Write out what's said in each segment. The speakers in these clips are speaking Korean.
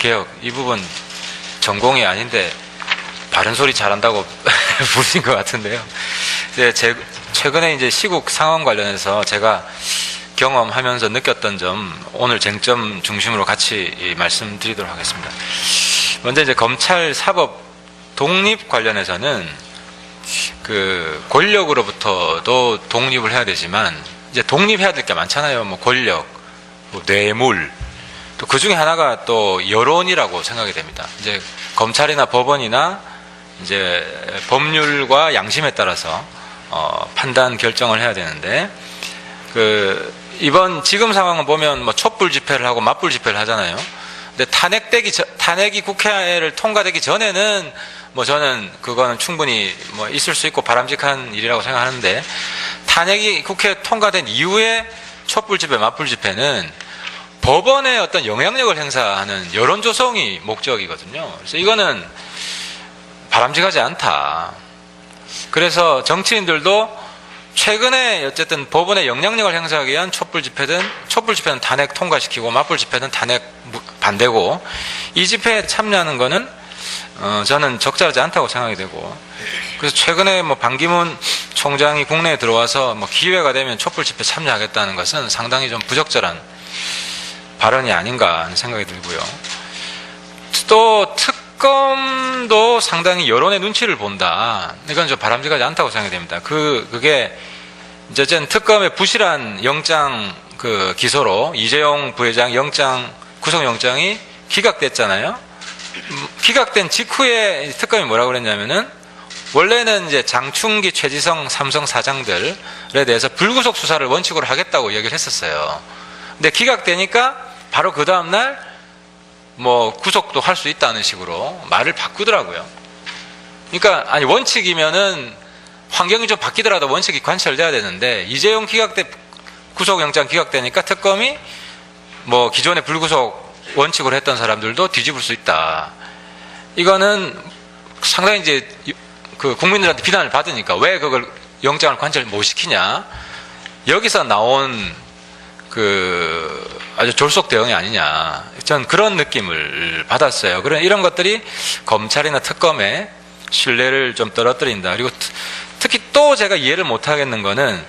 개혁 이 부분 전공이 아닌데 바른 소리 잘한다고 부르신 것 같은데요. 최근에 이제 시국 상황 관련해서 제가 경험하면서 느꼈던 점 오늘 쟁점 중심으로 같이 말씀드리도록 하겠습니다. 먼저 이제 검찰 사법 독립 관련해서는 그 권력으로부터도 독립을 해야 되지만 이제 독립해야 될 게 많잖아요. 뭐 권력, 뭐 뇌물, 또 그 중에 하나가 또 여론이라고 생각이 됩니다. 이제 검찰이나 법원이나 이제 법률과 양심에 따라서 판단 결정을 해야 되는데 이번 지금 상황을 보면 뭐 촛불 집회를 하고 맞불 집회를 하잖아요. 근데 탄핵이 국회를 통과되기 전에는 뭐 저는 그거는 충분히 뭐 있을 수 있고 바람직한 일이라고 생각하는데 탄핵이 국회에 통과된 이후에 촛불 집회, 맞불 집회는 법원의 어떤 영향력을 행사하는 여론 조성이 목적이거든요. 그래서 이거는 바람직하지 않다. 그래서 정치인들도 최근에 어쨌든 법원의 영향력을 행사하기 위한 촛불 집회는 탄핵 통과시키고 맞불 집회는 탄핵 반대고 이 집회에 참여하는 거는 저는 적절하지 않다고 생각이 되고 그래서 최근에 뭐 반기문 총장이 국내에 들어와서 뭐 기회가 되면 촛불 집회 참여하겠다는 것은 상당히 좀 부적절한 발언이 아닌가 하는 생각이 들고요. 또 특검도 상당히 여론의 눈치를 본다. 이건 좀 바람직하지 않다고 생각이 됩니다. 그게 어쨌든 특검의 부실한 영장 기소로 이재용 부회장 구속영장이 기각됐잖아요. 기각된 직후에 특검이 뭐라고 그랬냐면은 원래는 이제 장충기, 최지성, 삼성 사장들에 대해서 불구속 수사를 원칙으로 하겠다고 얘기를 했었어요. 근데 기각되니까 바로 그 다음날 뭐 구속도 할 수 있다는 식으로 말을 바꾸더라고요. 그러니까 아니 원칙이면은 환경이 좀 바뀌더라도 원칙이 관철돼야 되는데 이재용 구속영장 기각되니까 특검이 뭐 기존의 불구속 원칙으로 했던 사람들도 뒤집을 수 있다. 이거는 상당히 이제 그 국민들한테 비난을 받으니까 왜 그걸 영장을 관철 못 시키냐. 여기서 나온 아주 졸속 대응이 아니냐. 전 그런 느낌을 받았어요. 이런 것들이 검찰이나 특검의 신뢰를 좀 떨어뜨린다. 그리고 특히 또 제가 이해를 못 하겠는 거는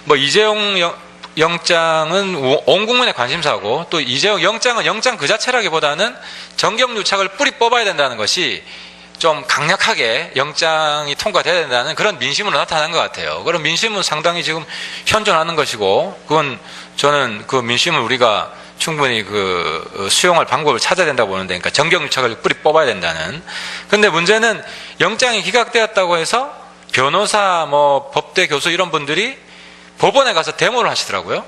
뭐 이재용 영장은 온 국민의 관심사고 또 이재용 영장은 영장 그 자체라기보다는 정경유착을 뿌리 뽑아야 된다는 것이 좀 강력하게 영장이 통과돼야 된다는 그런 민심으로 나타난 것 같아요. 그런 민심은 상당히 지금 현존하는 것이고 그건 저는 그 민심을 우리가 충분히 수용할 방법을 찾아야 된다고 보는데 그러니까 정경유착을 뿌리 뽑아야 된다는. 근데 문제는 영장이 기각되었다고 해서 변호사, 뭐 법대 교수 이런 분들이 법원에 가서 데모를 하시더라고요.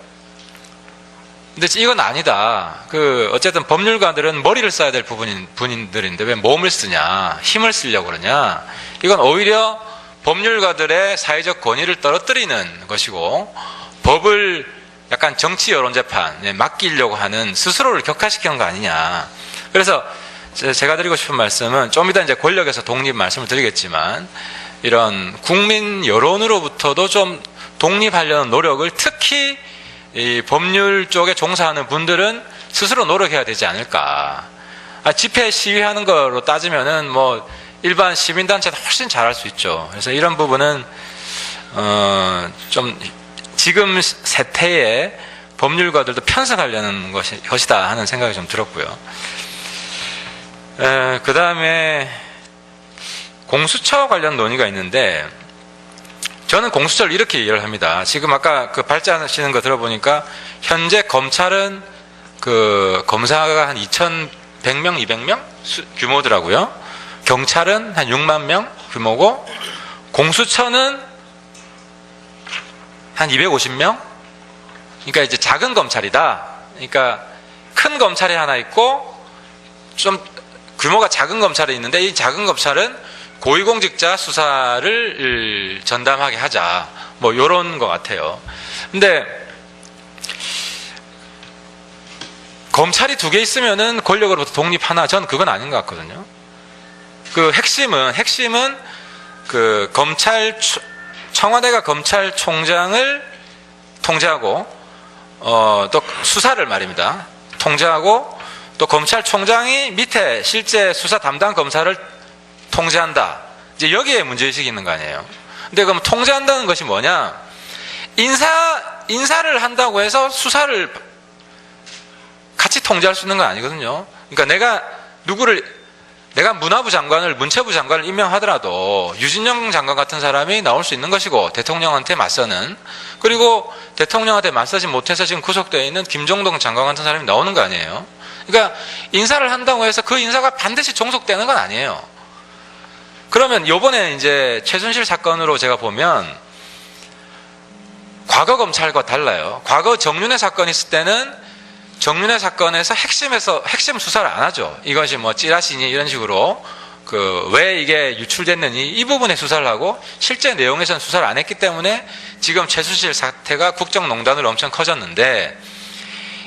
근데 이건 아니다. 어쨌든 법률가들은 머리를 써야 될 분들인데 왜 몸을 쓰냐, 힘을 쓰려고 그러냐. 이건 오히려 법률가들의 사회적 권위를 떨어뜨리는 것이고 법을 약간 정치 여론 재판에 맡기려고 하는 스스로를 격화시키는 거 아니냐. 그래서 제가 드리고 싶은 말씀은 좀 이따 이제 권력에서 독립 말씀을 드리겠지만 이런 국민 여론으로부터도 좀 독립하려는 노력을 특히 이 법률 쪽에 종사하는 분들은 스스로 노력해야 되지 않을까. 집회 시위하는 거로 따지면은 뭐 일반 시민단체도 훨씬 잘할 수 있죠. 그래서 이런 부분은 좀 지금 세태에 법률가들도 편성하려는 것이다 하는 생각이 좀 들었고요. 그 다음에 공수처 관련 논의가 있는데 저는 공수처를 이렇게 이해를 합니다. 지금 아까 발제하시는 거 들어보니까 현재 검찰은 검사가 한 2,100명, 200명 규모더라고요. 경찰은 한 6만 명 규모고 공수처는 한 250명? 그러니까 이제 작은 검찰이다. 그러니까 큰 검찰이 하나 있고 좀 규모가 작은 검찰이 있는데 이 작은 검찰은 고위공직자 수사를 전담하게 하자. 뭐 요런 것 같아요. 근데 검찰이 2개 있으면은 권력으로부터 독립하나? 전 그건 아닌 것 같거든요. 핵심은 청와대가 검찰총장을 통제하고 또 수사를 말입니다. 통제하고 또 검찰총장이 밑에 실제 수사 담당 검사를 통제한다. 이제 여기에 문제의식이 있는 거 아니에요. 근데 그럼 통제한다는 것이 뭐냐? 인사를 한다고 해서 수사를 같이 통제할 수 있는 건 아니거든요. 그러니까 내가 문화부 장관을, 문체부 장관을 임명하더라도 유진영 장관 같은 사람이 나올 수 있는 것이고, 대통령한테 맞서는, 그리고 대통령한테 맞서지 못해서 지금 구속되어 있는 김종동 장관 같은 사람이 나오는 거 아니에요. 그러니까 인사를 한다고 해서 그 인사가 반드시 종속되는 건 아니에요. 그러면 요번에 이제 최순실 사건으로 제가 보면 과거 검찰과 달라요. 과거 정윤회 사건이 있을 때는 정윤회 사건에서 핵심 수사를 안 하죠. 이것이 뭐 찌라시니 이런 식으로 왜 이게 유출됐느니 이 부분에 수사를 하고, 실제 내용에서는 수사를 안 했기 때문에 지금 최순실 사태가 국정농단으로 엄청 커졌는데,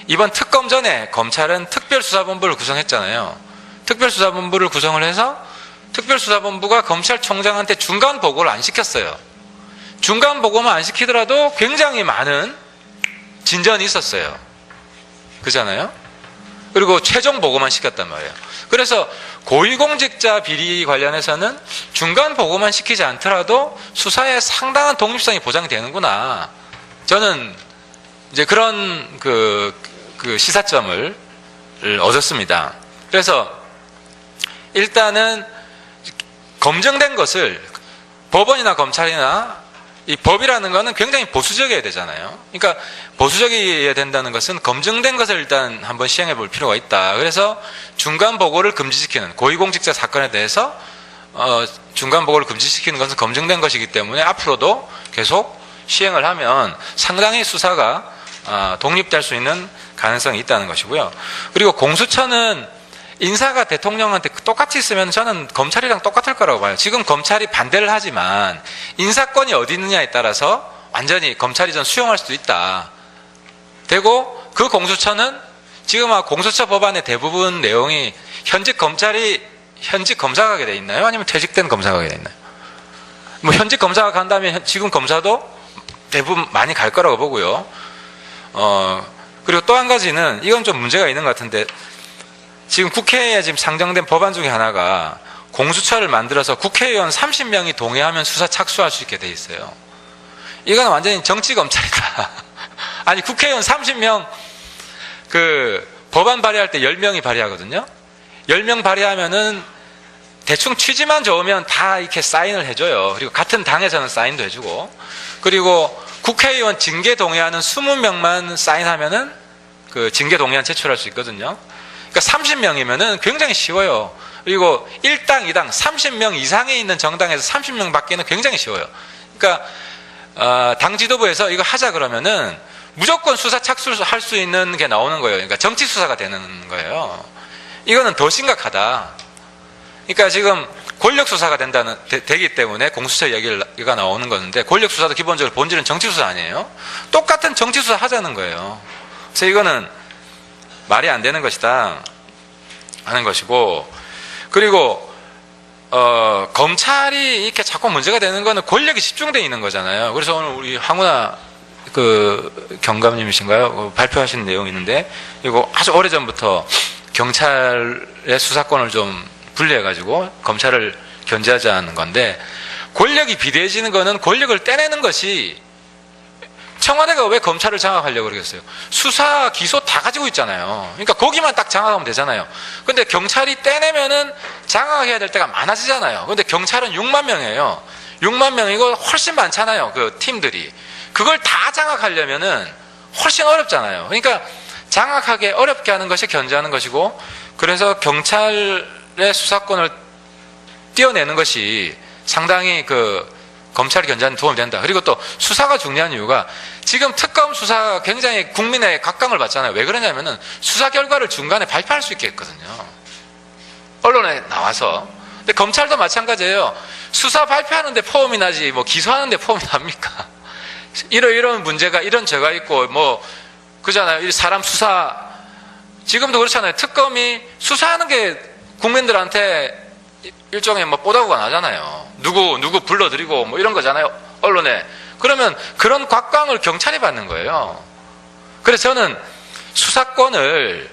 이번 특검 전에 검찰은 특별수사본부를 구성했잖아요. 특별수사본부를 구성을 해서 특별수사본부가 검찰총장한테 중간 보고를 안 시켰어요. 중간 보고만 안 시키더라도 굉장히 많은 진전이 있었어요. 그잖아요. 그리고 최종 보고만 시켰단 말이에요. 그래서 고위공직자 비리 관련해서는 중간 보고만 시키지 않더라도 수사에 상당한 독립성이 보장이 되는구나. 저는 이제 그런 시사점을 얻었습니다. 그래서 일단은 검증된 것을 법원이나 검찰이나, 이 법이라는 거는 굉장히 보수적이어야 되잖아요. 그러니까 보수적이어야 된다는 것은 검증된 것을 일단 한번 시행해 볼 필요가 있다. 그래서 중간 보고를 금지시키는, 고위공직자 사건에 대해서 중간 보고를 금지시키는 것은 검증된 것이기 때문에 앞으로도 계속 시행을 하면 상당히 수사가 독립될 수 있는 가능성이 있다는 것이고요. 그리고 공수처는 인사가 대통령한테 똑같이 있으면 저는 검찰이랑 똑같을 거라고 봐요. 지금 검찰이 반대를 하지만 인사권이 어디 있느냐에 따라서 완전히 검찰이 전 수용할 수도 있다. 되고 그 공수처는 지금 공수처 법안의 대부분 내용이 현직 검사가 가게 돼 있나요? 아니면 퇴직된 검사가 가게 돼 있나요? 뭐 현직 검사가 간다면 지금 검사도 대부분 많이 갈 거라고 보고요. 그리고 또 한 가지는 이건 좀 문제가 있는 것 같은데, 지금 국회에 지금 상정된 법안 중에 하나가 공수처를 만들어서 국회의원 30명이 동의하면 수사 착수할 수 있게 돼 있어요. 이건 완전히 정치검찰이다. 아니, 국회의원 30명, 법안 발의할 때 10명이 발의하거든요. 10명 발의하면은 대충 취지만 좋으면 다 이렇게 사인을 해줘요. 그리고 같은 당에서는 사인도 해주고, 그리고 국회의원 징계 동의하는 20명만 사인하면은 징계 동의안 제출할 수 있거든요. 그러니까 30명이면은 굉장히 쉬워요. 그리고 1당, 2당, 30명 이상에 있는 정당에서 30명 받기는 굉장히 쉬워요. 그러니까 당 지도부에서 이거 하자 그러면은 무조건 수사 착수할 수 있는 게 나오는 거예요. 그러니까 정치 수사가 되는 거예요. 이거는 더 심각하다. 그러니까 지금 권력 수사가 되기 때문에 공수처 얘기가 나오는 건데, 권력 수사도 기본적으로 본질은 정치 수사 아니에요? 똑같은 정치 수사 하자는 거예요. 그래서 이거는 말이 안 되는 것이다 하는 것이고, 그리고 검찰이 이렇게 자꾸 문제가 되는 거는 권력이 집중되어 있는 거잖아요. 그래서 오늘 우리 황운하 경감님이신가요? 발표하신 내용이 있는데, 이거 아주 오래전부터 경찰의 수사권을 좀 분리해가지고 검찰을 견제하자는 건데, 권력이 비대해지는 거는 권력을 떼내는 것이, 청와대가 왜 검찰을 장악하려고 그러겠어요? 수사, 기소 다 가지고 있잖아요. 그러니까 거기만 딱 장악하면 되잖아요. 근데 경찰이 떼내면은 장악해야 될 때가 많아지잖아요. 근데 경찰은 6만 명이에요. 6만 명이고 훨씬 많잖아요. 팀들이. 그걸 다 장악하려면은 훨씬 어렵잖아요. 그러니까 장악하게 어렵게 하는 것이 견제하는 것이고, 그래서 경찰의 수사권을 띄어내는 것이 상당히 검찰 견제하는 도움이 된다. 그리고 또 수사가 중요한 이유가, 지금 특검 수사가 굉장히 국민의 각광을 받잖아요. 왜 그러냐면은 수사 결과를 중간에 발표할 수 있게 했거든요. 언론에 나와서. 근데 검찰도 마찬가지예요. 수사 발표하는데 포함이 나지 뭐 기소하는데 포함이 납니까? 이런 문제가, 이런 죄가 있고 그잖아요. 사람 수사, 지금도 그렇잖아요. 특검이 수사하는 게 국민들한테 일종의 뽀다구가 나잖아요. 누구 불러들이고 이런 거잖아요. 언론에. 그러면 그런 곽광을 경찰이 받는 거예요. 그래서 저는 수사권을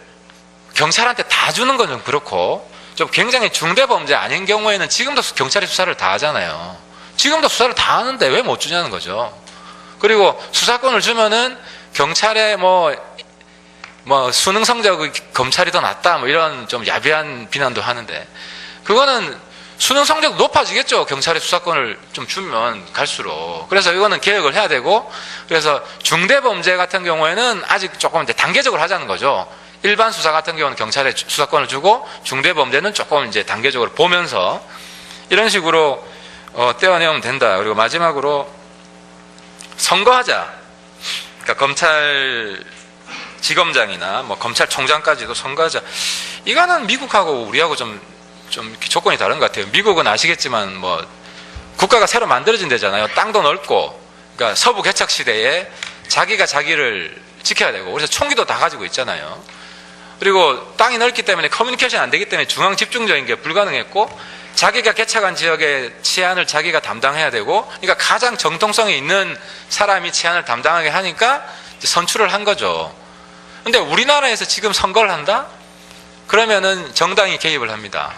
경찰한테 다 주는 건 좀 그렇고, 좀 굉장히 중대범죄 아닌 경우에는 지금도 경찰이 수사를 다 하잖아요. 지금도 수사를 다 하는데 왜 못 주냐는 거죠. 그리고 수사권을 주면은 경찰의 뭐 수능 성적이 검찰이 더 낫다 뭐 이런 좀 야비한 비난도 하는데, 그거는 수능 성적 높아지겠죠. 경찰의 수사권을 좀 주면 갈수록. 그래서 이거는 개혁을 해야 되고, 그래서 중대범죄 같은 경우에는 아직 조금 이제 단계적으로 하자는 거죠. 일반 수사 같은 경우는 경찰에 수사권을 주고, 중대범죄는 조금 이제 단계적으로 보면서 이런 식으로 떼어내면 된다. 그리고 마지막으로 선거하자. 그러니까 검찰 지검장이나 뭐 검찰총장까지도 선거하자. 이거는 미국하고 우리하고 좀 이렇게 조건이 다른 것 같아요. 미국은 아시겠지만 뭐 국가가 새로 만들어진 데잖아요. 땅도 넓고, 그러니까 서부 개척 시대에 자기가 자기를 지켜야 되고, 그래서 총기도 다 가지고 있잖아요. 그리고 땅이 넓기 때문에 커뮤니케이션 안 되기 때문에 중앙 집중적인 게 불가능했고, 자기가 개척한 지역의 치안을 자기가 담당해야 되고, 그러니까 가장 정통성이 있는 사람이 치안을 담당하게 하니까 선출을 한 거죠. 근데 우리나라에서 지금 선거를 한다? 그러면은 정당이 개입을 합니다.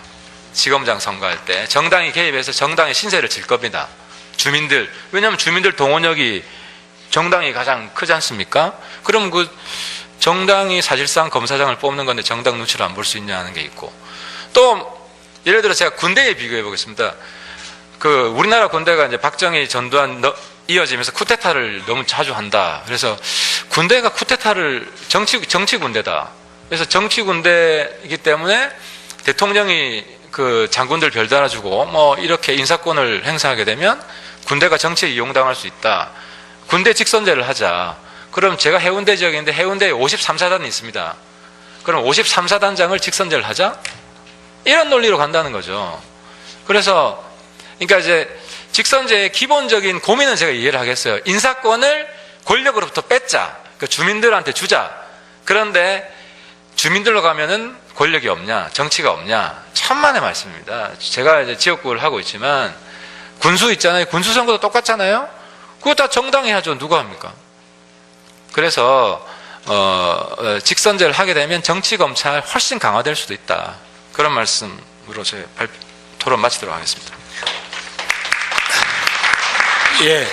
지검장 선거할 때 정당이 개입해서 정당의 신세를 질 겁니다. 주민들, 왜냐하면 주민들 동원력이 정당이 가장 크지 않습니까? 그럼 그 정당이 사실상 검사장을 뽑는 건데 정당 눈치를 안 볼 수 있냐 하는 게 있고, 또 예를 들어 제가 군대에 비교해 보겠습니다. 그 우리나라 군대가 이제 박정희 전두환 이어지면서 쿠데타를 너무 자주 한다. 그래서 군대가 쿠데타를 정치 군대다. 그래서 정치 군대이기 때문에 대통령이 그 장군들 별달아주고 뭐 이렇게 인사권을 행사하게 되면 군대가 정치에 이용당할 수 있다. 군대 직선제를 하자. 그럼 제가 해운대 지역인데 해운대에 53사단이 있습니다. 그럼 53사단장을 직선제를 하자? 이런 논리로 간다는 거죠. 그래서 그러니까 이제 직선제의 기본적인 고민은 제가 이해를 하겠어요. 인사권을 권력으로부터 뺏자. 그러니까 주민들한테 주자. 그런데 주민들로 가면은 권력이 없냐, 정치가 없냐, 천만의 말씀입니다. 제가 이제 지역구를 하고 있지만 군수 있잖아요. 군수 선거도 똑같잖아요. 그거 다 정당이 하죠. 누가 합니까? 그래서 직선제를 하게 되면 정치 검찰 훨씬 강화될 수도 있다. 그런 말씀으로 제 토론 마치도록 하겠습니다. 예.